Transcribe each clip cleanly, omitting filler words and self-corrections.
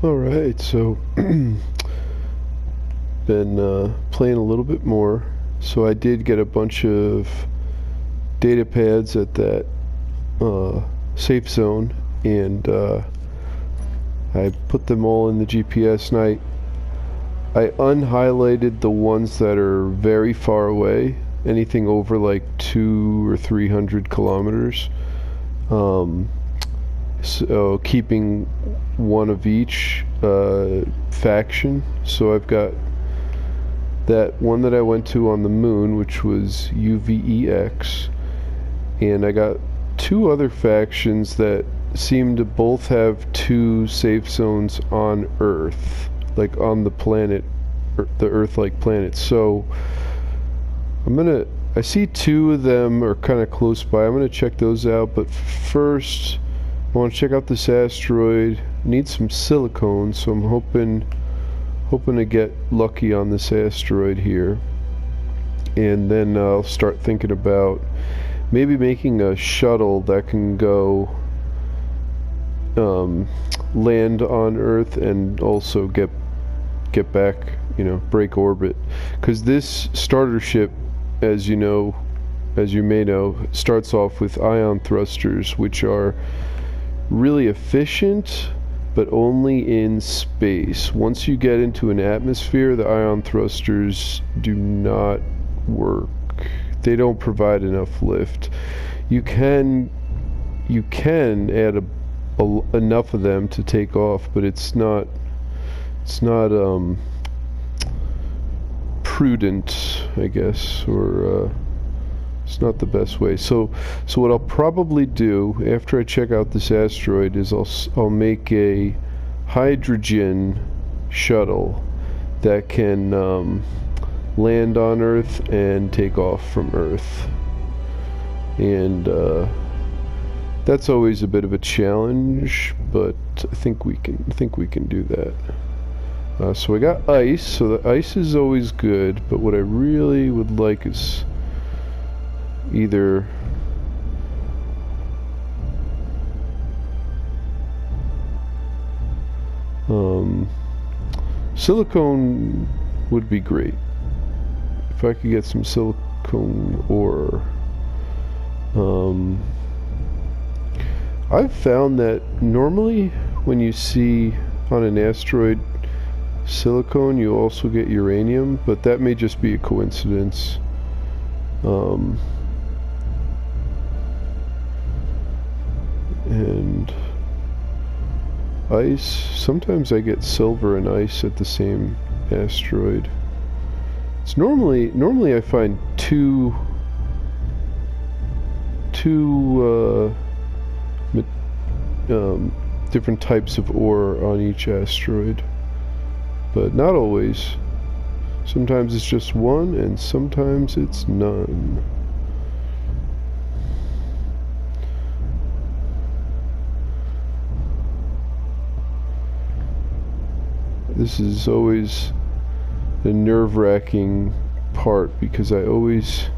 All right, so been playing a little bit more. So I did get a bunch of data pads at that uh, safe zone, and I put them all in the GPS, and I unhighlighted the ones that are very far away, anything over like 200 or 300 kilometers. Um, so keeping one of each faction. So I've got that one that I went to on the moon, which was UVEX, and I got two other factions that seem to both have two safe zones on Earth, like on the planet, the Earth-like planet. So I see two of them are kind of close by. I'm gonna check those out, but first I want to check out this asteroid. Need some silicone, so I'm hoping to get lucky on this asteroid here, and then I'll start thinking about maybe making a shuttle that can go land on Earth and also get back, break orbit, because this starter ship, as you may know, starts off with ion thrusters, which are really efficient, but only in space. Once you get into an atmosphere, the ion thrusters do not work. They don't provide enough lift. You can add enough of them to take off, but it's not prudent, I guess, or it's not the best way. So what I'll probably do after I check out this asteroid is I'll make a hydrogen shuttle that can land on Earth and take off from Earth. And that's always a bit of a challenge, but I think we can do that. So I got ice, so the ice is always good, but what I really would like is either silicone would be great. If I could get some silicone ore. I've found that normally when you see on an asteroid silicone, you also get uranium, but that may just be a coincidence. And ice, sometimes I get silver and ice at the same asteroid. It's normally I find two different types of ore on each asteroid, but not always. Sometimes it's just one, and sometimes it's none. This is always the nerve-wracking part, because I don't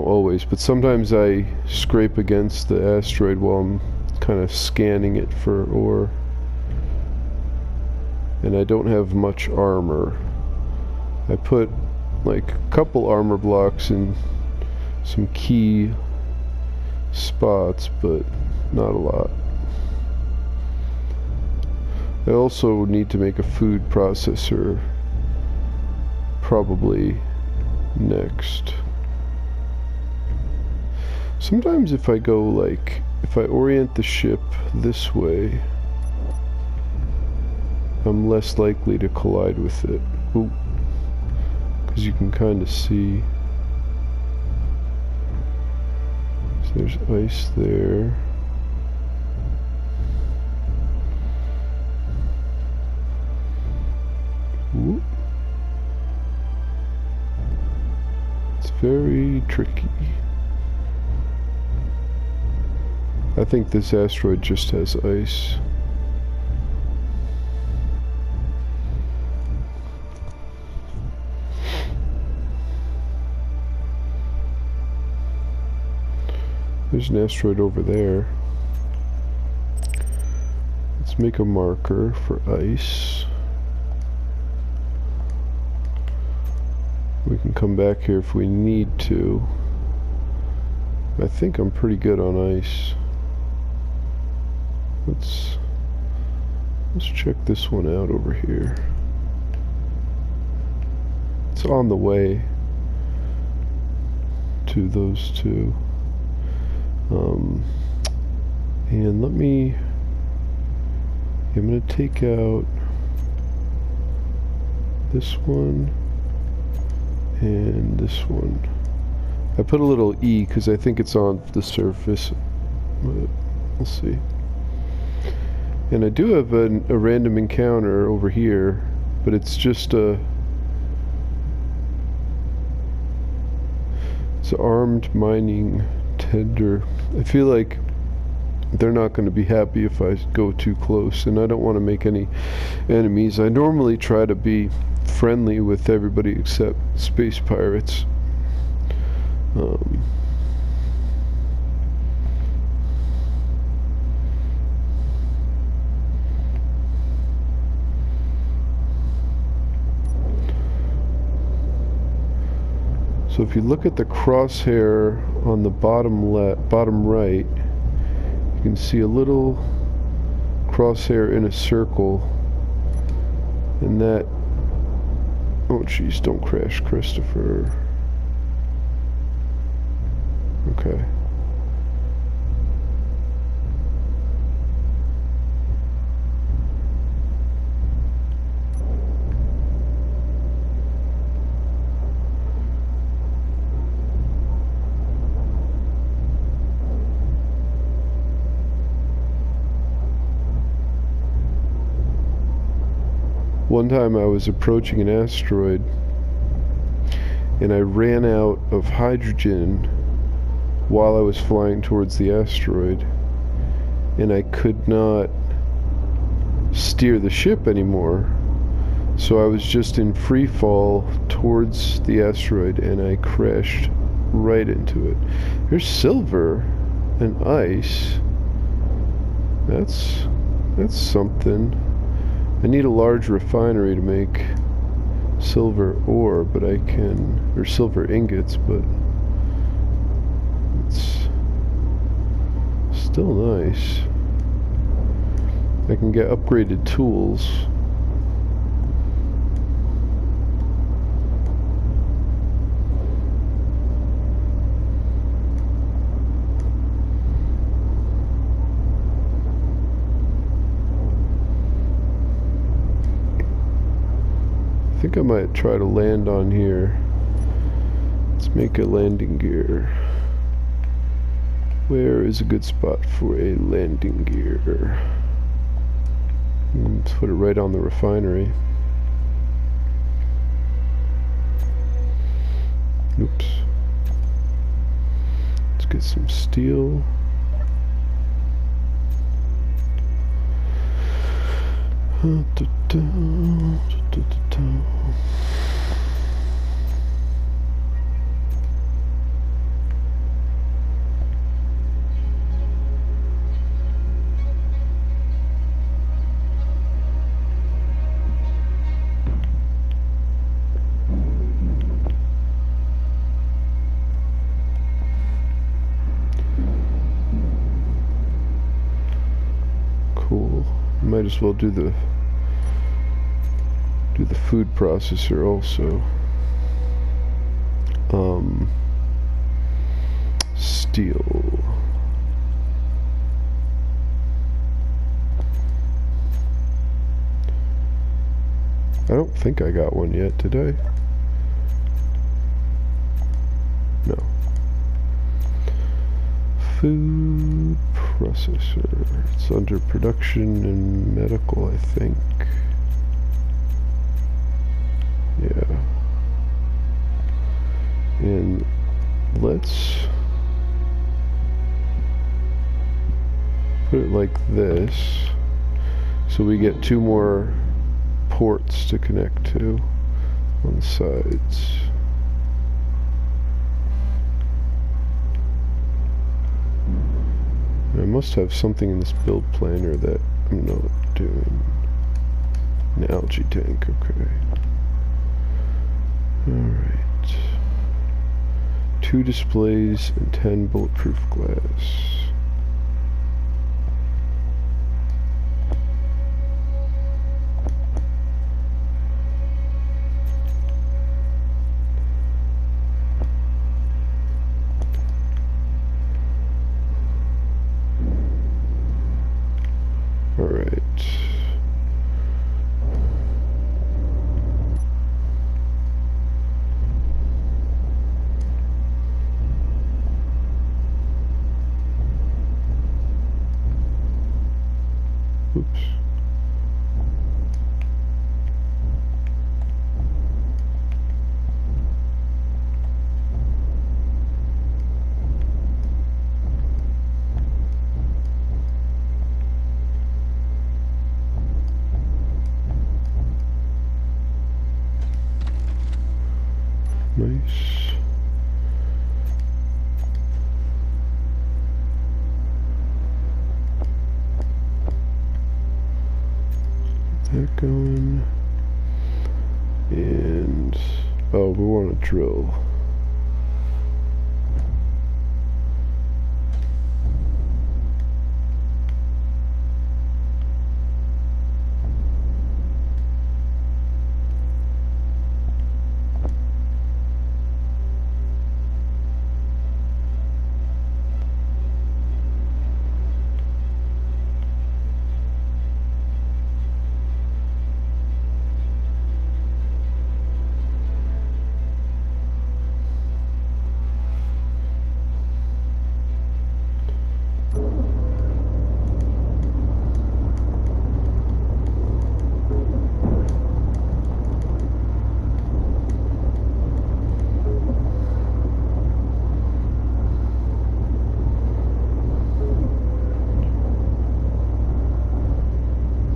always, but sometimes I scrape against the asteroid while I'm kind of scanning it for ore. And I don't have much armor. I put like a couple armor blocks in some key spots, but not a lot. I also need to make a food processor probably next. Sometimes if I orient the ship this way, I'm less likely to collide with it. Ooh, because you can kind of see. So there's ice there. Ooh. It's very tricky. I think this asteroid just has ice. There's an asteroid over there. Let's Let's make a marker for ice. We can come back here if we need to. I think I'm pretty good on ice. Let's check this one out over here. It's on the way to those two. And let me, I'm going to take out this one and this one. I put a little E because I think it's on the surface, but we'll see. And I do have a random encounter over here, but it's just it's an armed mining tender. I feel like they're not going to be happy if I go too close, and I don't want to make any enemies. I normally try to be friendly with everybody except space pirates. So if you look at the crosshair on the bottom right, you can see a little crosshair in a circle, and that, oh jeez, don't crash, Christopher. Okay. One time I was approaching an asteroid and I ran out of hydrogen while I was flying towards the asteroid, and I could not steer the ship anymore, so I was just in free fall towards the asteroid and I crashed right into it. There's silver and ice. That's something. I need a large refinery to make silver ore, but I can, or silver ingots, but it's still nice. I can get upgraded tools. I think I might try to land on here. Let's make a landing gear. Where is a good spot for a landing gear? Let's put it right on the refinery. Oops. Let's get some steel. Cool. Might as well do the food processor also. Steel. I don't think I got one yet, did I? No. Food processor. It's under production and medical, I think. Yeah. And let's put it like this, so we get two more ports to connect to on the sides. I must have something in this build planner that I'm not doing? An algae tank, okay. Alright. 2 displays and 10 bulletproof glass. Alright. Oops. Nice. Get that going. And oh, we want to drill.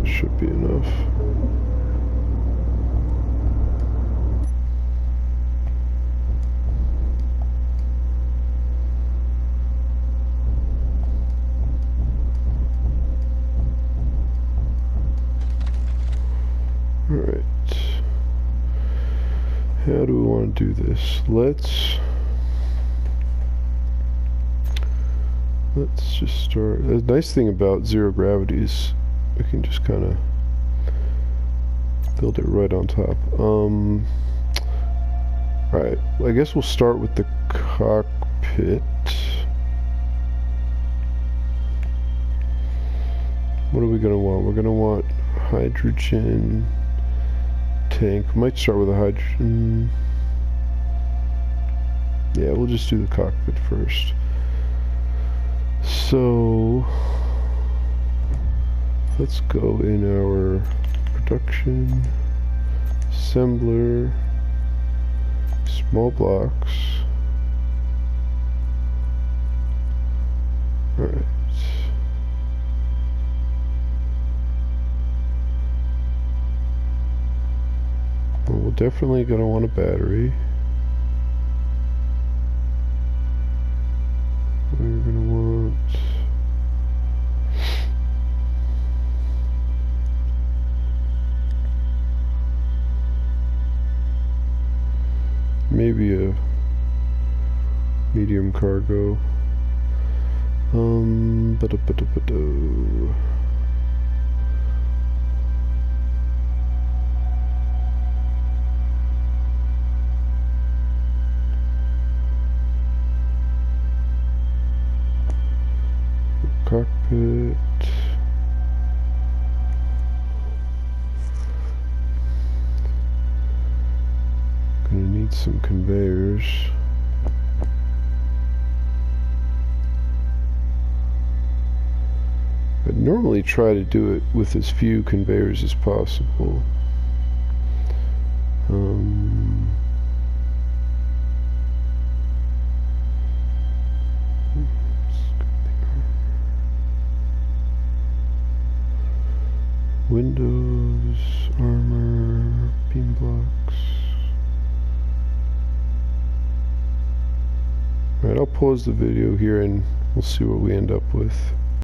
Should be enough. All right. How do we want to do this? Let's just start. The nice thing about zero gravity is we can just kind of build it right on top. Alright, I guess we'll start with the cockpit. What are we going to want? We're going to want hydrogen tank. We might start with a hydrogen. Yeah, we'll just do the cockpit first. So let's go in our production, assembler, small blocks. Alright. Well, we're definitely going to want a battery. We're going to want maybe a medium cargo. Cockpit. Gonna need some conveyors. I'd normally try to do it with as few conveyors as possible. Windows, armor, beam blocks. Alright, I'll pause the video here and we'll see what we end up with.